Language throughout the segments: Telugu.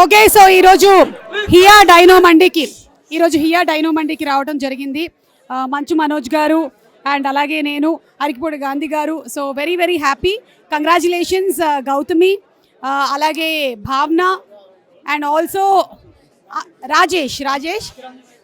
ఓకే, సో ఈరోజు హియా డైనో మండికి రావడం జరిగింది. మంచు మనోజ్ గారు అండ్ అలాగే నేను అరికిపూడి గాంధీ గారు. So very very happy. Congratulations Gauthami, అలాగే Bhavana and also Rajesh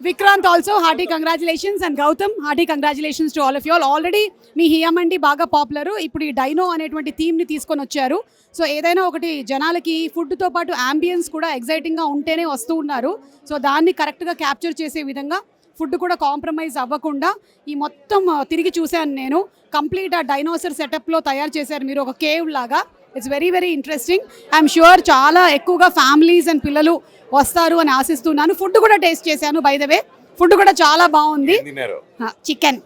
Vikrant also hearty congratulations and Gautham hearty congratulations to all of you all. Already మీ హియా మండి బాగా పాపులర్. ఇప్పుడు ఈ డైనో అనేటువంటి థీమ్ని తీసుకొని వచ్చారు. సో ఏదైనా ఒకటి జనాలకి ఫుడ్తో పాటు అంబియన్స్ కూడా ఎగ్జైటింగ్గా ఉంటేనే వస్తూ ఉన్నారు. సో దాన్ని కరెక్ట్గా క్యాప్చర్ చేసే విధంగా ఫుడ్ కూడా కాంప్రమైజ్ అవ్వకుండా ఈ మొత్తం తిరిగి చూశాను నేను. కంప్లీట్ ఆ డైనోసర్ సెటప్లో తయారు చేశారు మీరు, ఒక కేవ్ లాగా. It's very very interesting. I'm sure చాలా ఎక్కువగా ఫ్యామిలీస్ అండ్ పిల్లలు వస్తారు అని ఆశిస్తున్నాను. ఫుడ్ కూడా టేస్ట్ చేశాను, బై ద వే ఫుడ్ కూడా చాలా బాగుంది. Chicken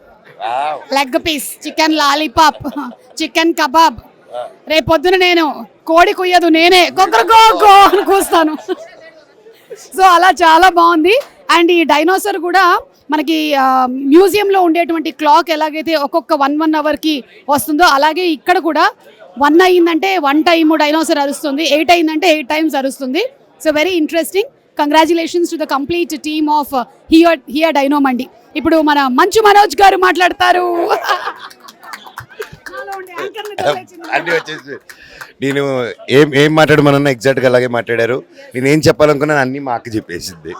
leg piece, chicken lollipop, chicken kebab. రేపొద్దున నేను కోడి కుయ్యదు, నేనే గో అని కూస్తాను. సో అలా చాలా బాగుంది. అండ్ ఈ డైనోసర్ కూడా మనకి మ్యూజియంలో ఉండేటువంటి క్లాక్ ఎలాగైతే ఒక్కొక్క 1 అవర్కి వస్తుందో అలాగే ఇక్కడ కూడా 1 అయిందంటే 1 టైమ్ డైనోసర్ అరుస్తుంది, 8 అయిందంటే 8 టైమ్స్ అరుస్తుంది. So very interesting. Congratulations to the complete team of Hiya Dino Mandi. ఇప్పుడు మన మంచు మనోజ్ గారు మాట్లాడతారు. అన్నీ వచ్చేసి నేను ఏం మాట్లాడమన్నా ఎగ్జాక్ట్గా అలాగే మాట్లాడారు. నేను ఏం చెప్పాలనుకున్నాను అన్నీ మా అక్క చెప్పేసింది.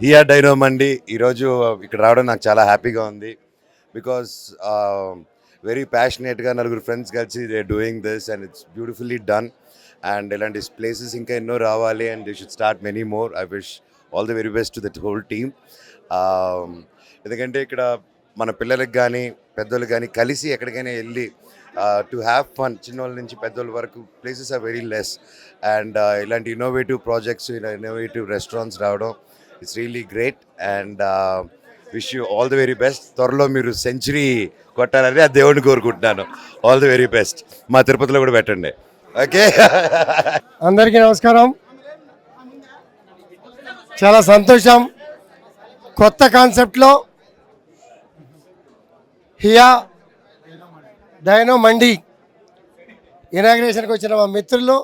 హియా డైనో మండి ఈరోజు ఇక్కడ రావడం నాకు చాలా హ్యాపీగా ఉంది. బికాస్ వెరీ ప్యాషనేట్గా నలుగురు ఫ్రెండ్స్ కలిసి they doing this and it's beautifully done. And ఇలాంటి ప్లేసెస్ ఇంకా ఎన్నో రావాలి and they should start many more. I wish all the very best to that whole team. ఎందుకంటే ఇక్కడ మన పిల్లలకి కానీ పెద్దోళ్ళకి కానీ కలిసి ఎక్కడికైనా వెళ్ళి టు హ్యావ్ ఫన్, చిన్నోళ్ళ నుంచి పెద్దోళ్ళ వరకు places are very less. And ఇలాంటి ఇన్నోవేటివ్ ప్రాజెక్ట్స్, ఇలా ఇన్నోవేటివ్ రెస్టారెంట్స్ రావడం it's really great. And wish you all the very best. త్వరలో మీరు సెంచరీ కొట్టాలని ఆ దేవుడిని కోరుకుంటున్నాను. All the very best. మా తిరుపతిలో కూడా పెట్టండి. ఓకే, అందరికీ నమస్కారం. చాలా సంతోషం. కొత్త కాన్సెప్ట్లో హియా డైనో మండి ఇనాగ్రేషన్కి వచ్చిన మా మిత్రులు,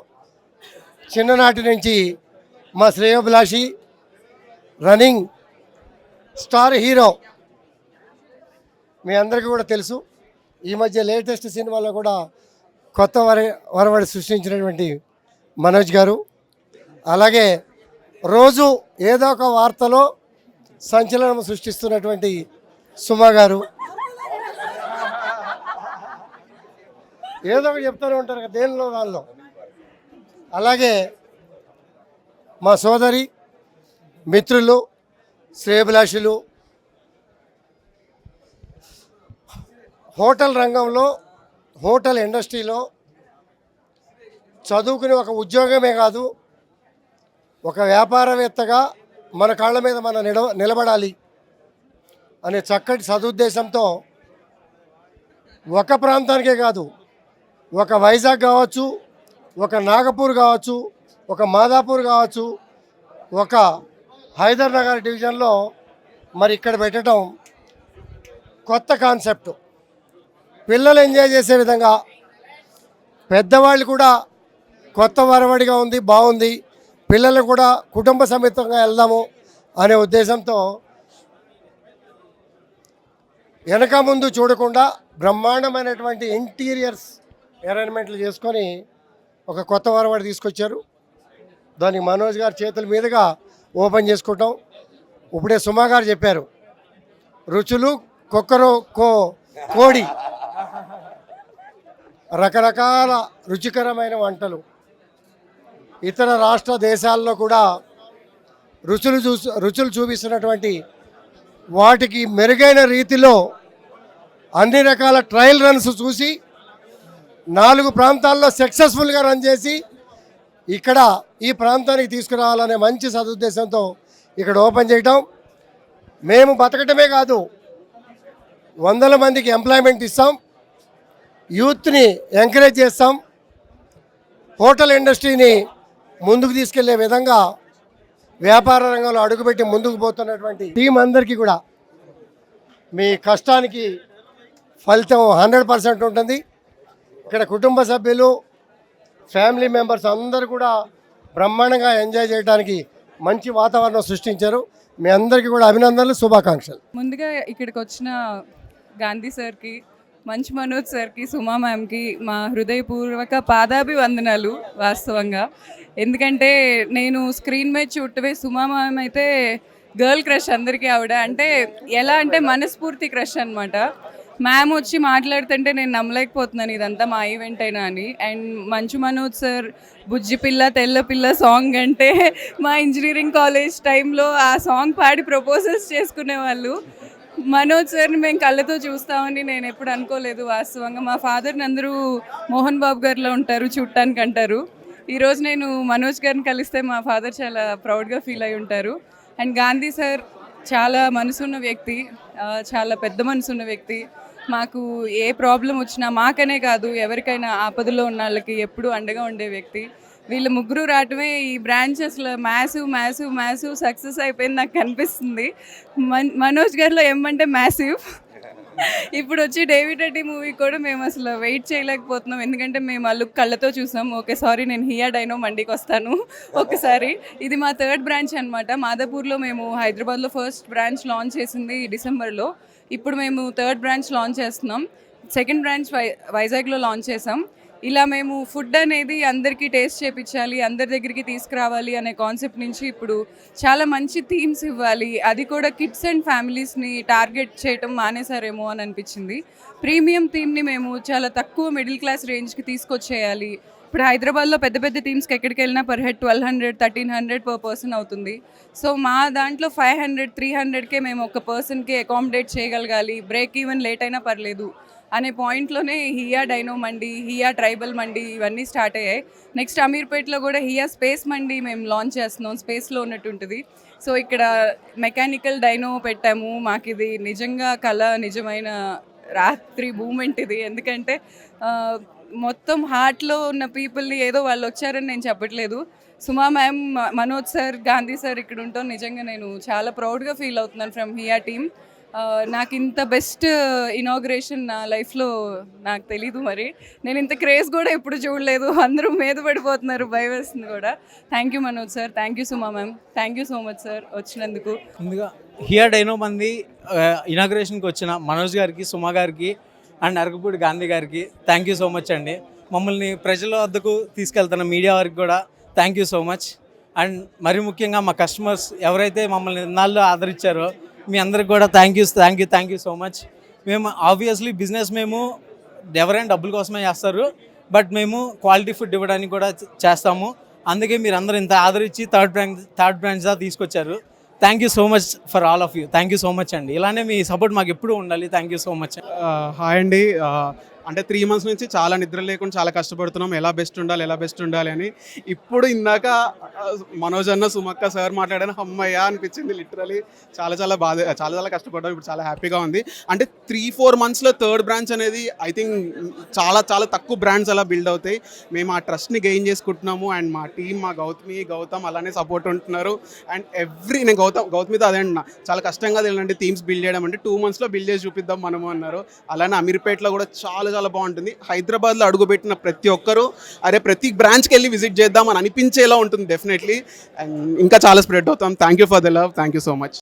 చిన్ననాటి నుంచి మా శ్రేయోభిలాషి, రన్నింగ్ స్టార్ హీరో మీ అందరికీ కూడా తెలుసు. ఈ మధ్య లేటెస్ట్ సినిమాలో కూడా కొత్త వరవడి సృష్టించినటువంటి మనోజ్ గారు, అలాగే రోజు ఏదో ఒక వార్తలో సంచలనం సృష్టిస్తున్నటువంటి సుమా గారు, ఏదో ఒకటి చెప్తూనే ఉంటారు కదా దేనిలో దానిలో. అలాగే మా సోదరి మిత్రులు, శ్రేయభిలాషులు, హోటల్ రంగంలో, హోటల్ ఇండస్ట్రీలో చదువుకుని ఒక ఉద్యోగమే కాదు, ఒక వ్యాపారవేత్తగా మన కాళ్ళ మీద మనం నిలబడాలి అనే చక్కటి సదుద్దేశంతో ఒక ప్రాంతానికే కాదు, ఒక వైజాగ్ కావచ్చు, ఒక నాగపూర్ కావచ్చు, ఒక మాదాపూర్ కావచ్చు, ఒక హైదర్ నగర్ డివిజన్లో మరి ఇక్కడ పెట్టడం కొత్త కాన్సెప్ట్. పిల్లలు ఎంజాయ్ చేసే విధంగా, పెద్దవాళ్ళు కూడా కొత్త వరవడిగా ఉంది, బాగుంది, పిల్లలు కూడా కుటుంబ సమేతంగా వెళ్దాము అనే ఉద్దేశంతో వెనక ముందు చూడకుండా బ్రహ్మాండమైనటువంటి ఇంటీరియర్స్ అరేంజ్మెంట్లు చేసుకొని ఒక కొత్త వరవడి తీసుకొచ్చారు. దానికి మనోజ్ గారి చేతుల మీదుగా ఓపెన్ చేసుకుంటాం. ఇప్పుడే సుమా గారు చెప్పారు, రుచులు కోడి, రకరకాల రుచికరమైన వంటలు. ఇతర రాష్ట్ర దేశాల్లో కూడా రుచులు చూపిస్తున్నటువంటి వాటికి మెరుగైన రీతిలో అన్ని రకాల ట్రయల్ రన్స్ చూసి 4 ప్రాంతాల్లో సక్సెస్ఫుల్గా రన్ చేసి ఇక్కడ ఈ ప్రాంతానికి తీసుకురావాలనే మంచి సదుద్దేశంతో ఇక్కడ ఓపెన్ చేయటం. మేము బతకటమే కాదు, 100 మందికి ఎంప్లాయ్మెంట్ ఇస్తాం, యూత్ని ఎంకరేజ్ చేస్తాం, హోటల్ ఇండస్ట్రీని ముందుకు తీసుకెళ్లే విధంగా వ్యాపార రంగంలో అడుగుపెట్టి ముందుకు పోతున్నటువంటి టీం అందరికీ కూడా మీ కష్టానికి ఫలితం 100% ఉంటుంది. ఇక్కడ కుటుంబ సభ్యులు, ఫ్యామిలీ మెంబర్స్ అందరూ కూడా బ్రహ్మాండంగా ఎంజాయ్ చేయడానికి మంచి వాతావరణం సృష్టించారు. మీ అందరికీ కూడా అభినందనలు, శుభాకాంక్షలు. ముందుగా ఇక్కడికి వచ్చిన గాంధీ సార్కి, మంచు మనోజ్ సార్కి, సుమా మ్యామ్కి మా హృదయపూర్వక పాదాభివందనాలు వాస్తవంగా. ఎందుకంటే నేను స్క్రీన్ మీద చూడటమే, సుమా మ్యామ్ అయితే గర్ల్ క్రష్ అందరికీ ఆవిడ. అంటే ఎలా అంటే మనస్ఫూర్తి క్రష్ అనమాట. మ్యామ్ వచ్చి మాట్లాడుతుంటే నేను నమ్మలేకపోతున్నాను ఇదంతా మా ఈవెంట్ అయినా అని. అండ్ మంచు మనోజ్ సార్ బుజ్జి పిల్ల తెల్ల పిల్ల సాంగ్ అంటే మా ఇంజనీరింగ్ కాలేజ్ టైంలో ఆ సాంగ్ పాడి ప్రపోజల్స్ చేసుకునేవాళ్ళు. మనోజ్ సార్ని మేము కళ్ళతో చూస్తామని నేను ఎప్పుడు అనుకోలేదు వాస్తవంగా. మా ఫాదర్ని అందరూ మోహన్ బాబు గారిలో ఉంటారు చూడటానికి అంటారు. ఈరోజు నేను మనోజ్ గారిని కలిస్తే మా ఫాదర్ చాలా ప్రౌడ్గా ఫీల్ అయి ఉంటారు. అండ్ గాంధీ సార్ చాలా మనసున్న వ్యక్తి, చాలా పెద్ద మనసున్న వ్యక్తి. మాకు ఏ ప్రాబ్లం వచ్చినా మాకనే కాదు ఎవరికైనా ఆపదలో ఉన్న వాళ్ళకి ఎప్పుడూ అండగా ఉండే వ్యక్తి. వీళ్ళు ముగ్గురు రావటమే ఈ బ్రాంచ్ అసలు మ్యాసివ్ సక్సెస్ అయిపోయింది నాకు కనిపిస్తుంది. మనోజ్ గారిలో ఏమంటే మ్యాసివ్. ఇప్పుడు వచ్చి డేవిడ్ రెడ్డి మూవీ కూడా మేము అసలు వెయిట్ చేయలేకపోతున్నాం. ఎందుకంటే మేము ఆ లుక్ కళ్ళతో చూసాం. ఓకే సారీ, నేను హియా డైనో మండికి వస్తాను ఒకసారి. ఇది మా 3rd బ్రాంచ్ అనమాట. మాదాపూర్లో మేము హైదరాబాద్లో ఫస్ట్ బ్రాంచ్ లాంచ్ చేసింది డిసెంబర్లో. ఇప్పుడు మేము 3rd బ్రాంచ్ లాంచ్ చేస్తున్నాం. 2nd బ్రాంచ్ వైజాగ్లో లాంచ్ చేసాం. ఇలా మేము ఫుడ్ అనేది అందరికీ టేస్ట్ చేయించాలి, అందరి దగ్గరికి తీసుకురావాలి అనే కాన్సెప్ట్ నుంచి ఇప్పుడు చాలా మంచి థీమ్స్ ఇవ్వాలి, అది కూడా కిడ్స్ అండ్ ఫ్యామిలీస్ని టార్గెట్ చేయటం మానేసారేమో అని అనిపించింది. ప్రీమియం థీమ్ని మేము చాలా తక్కువ మిడిల్ క్లాస్ రేంజ్కి తీసుకొచ్చేయాలి. ఇప్పుడు హైదరాబాద్లో పెద్ద పెద్ద థీమ్స్కి ఎక్కడికి వెళ్ళినా పర్ హెడ్ 1200, 1300 పర్ పర్సన్ అవుతుంది. సో మా దాంట్లో 500, 300కే మేము ఒక పర్సన్కి అకామిడేట్ చేయగలగాలి, బ్రేక్ ఈవెన్ లేట్ అయినా పర్లేదు అనే పాయింట్లోనే హియా డైనో మండి, హియా ట్రైబల్ మండి ఇవన్నీ స్టార్ట్ అయ్యాయి. నెక్స్ట్ అమీర్పేట్లో కూడా హియా స్పేస్ మండి మేము లాంచ్ చేస్తున్నాం, స్పేస్లో ఉన్నట్టు ఉంటుంది. సో ఇక్కడ మెకానికల్ డైనో పెట్టాము. మాకు ఇది నిజంగా కళ, నిజమైన రాత్రి మూమెంట్ ఇది. ఎందుకంటే మొత్తం హార్ట్లో ఉన్న పీపుల్ని ఏదో వాళ్ళు వచ్చారని నేను చెప్పట్లేదు. Suma ma'am, Manoj sir, Gandhi sir ఇక్కడ ఉంటాం. నిజంగా నేను చాలా ప్రౌడ్గా ఫీల్ అవుతున్నాను ఫ్రమ్ హియా టీమ్. నాకు ఇంత బెస్ట్ ఇనాగ్రేషన్ నా లైఫ్లో నాకు తెలీదు. మరి నేను ఇంత క్రేజ్ కూడా ఎప్పుడు చూడలేదు. అందరూ మీద పడిపోతున్నారు, భయం వేస్తుంది కూడా. Thank you Manoj sir, thank you Suma ma'am, thank you so much sir వచ్చినందుకు. ముందుగా హియా డైనో మంది ఇనాగ్రేషన్కి వచ్చిన మనోజ్ గారికి, సుమా గారికి అండ్ అరకపూడి గాంధీ గారికి థ్యాంక్ యూ సో మచ్ అండి. మమ్మల్ని ప్రజల వద్దకు తీసుకెళ్తున్న మీడియా వారికి కూడా thank you so much. And మరి ముఖ్యంగా మా కస్టమర్స్ ఎవరైతే మమ్మల్ని ఇన్నాళ్ళు ఆదరించారో మీ అందరికి కూడా థ్యాంక్ యూ సో మచ్. మేము ఆబ్వియస్లీ బిజినెస్ మేము ఎవరైనా డబ్బుల కోసమే చేస్తారు, బట్ మేము క్వాలిటీ ఫుడ్ ఇవ్వడానికి కూడా చేస్తాము. అందుకే మీరు అందరూ ఇంత ఆదరించి థర్డ్ బ్రాంచ్ దా తీసుకొచ్చారు. Thank you so much for all of you. Thank you so much అండి. ఇలానే మీ సపోర్ట్ మాకు ఎప్పుడూ ఉండాలి. Thank you so much. Hi అండి. అంటే 3 months నుంచి చాలా నిద్ర లేకుండా చాలా కష్టపడుతున్నాం, ఎలా బెస్ట్ ఉండాలి అని. ఇప్పుడు ఇందాక మనోజ్ అన్న, సుమక్క సార్ మాట్లాడాను, అమ్మయ్య అనిపించింది. లిటరలీ చాలా కష్టపడ్డాం. ఇప్పుడు చాలా హ్యాపీగా ఉంది. అంటే 3-4 monthsలో 3rd బ్రాంచ్ అనేది ఐ థింక్ చాలా తక్కువ బ్రాండ్స్ అలా బిల్డ్ అవుతాయి. మేము ఆ ట్రస్ట్ని గెయిన్ చేసుకుంటున్నాము. అండ్ మా టీం, మా గౌతమ్ అలానే సపోర్ట్ ఉంటున్నారు. అండ్ నేను గౌతమితో అదే అంటున్నా, చాలా కష్టంగా తెలియదండి థీమ్స్ బిల్డ్ చేయడం. అంటే 2 monthsలో బిల్డ్ చేసి చూపిద్దాం మనము అన్నారు. అలానే అమీర్పేట్లో కూడా చాలా బాగుంటుంది. హైదరాబాద్లో అడుగుపెట్టిన ప్రతి ఒక్కరూ ప్రతి బ్రాంచ్కి వెళ్ళి విజిట్ చేద్దాం అని అనిపించేలా ఉంటుంది డెఫినెట్లీ. అండ్ ఇంకా చాలా స్ప్రెడ్ అవుతాం. Thank you for the love. Thank you so much.